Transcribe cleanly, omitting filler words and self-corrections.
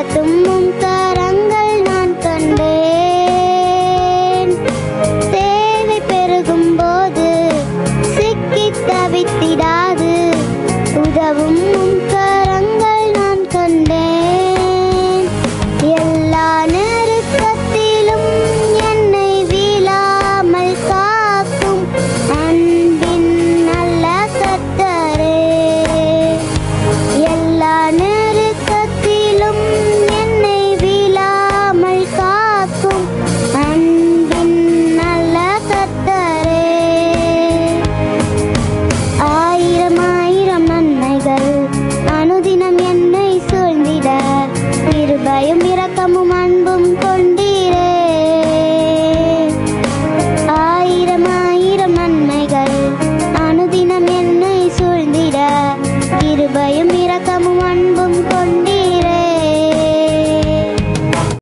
நடத்தும் உம் கரங்கள் நான் கண்டேன். தேவை பெருகும் போது சிக்கி தவித்திடாது உதவும் உம் கரங்கள் நான் கண்டேன். எல்லா நெருக்கத்திலும் என்னை வீழாமல் காக்கும் அன்பின் நல்ல கர்த்தரே. எல்லா நெருக்கத்திலும் என்னை வீழாமல் காக்கும் அன்பின் நல்ல கர்த்தரே. ஆயிரம் ஆயிரம் நன்மைகள் அனுதினம் என்னை சூழ்ந்திட கிருபையும் இரக்கமும் அன்பும் கொண்டீரே. ஆயிரம் ஆயிரம் நன்மைகள் அனுதினம் என்னை சூழ்ந்திட கிருபையும் இரக்கமும் அன்பும்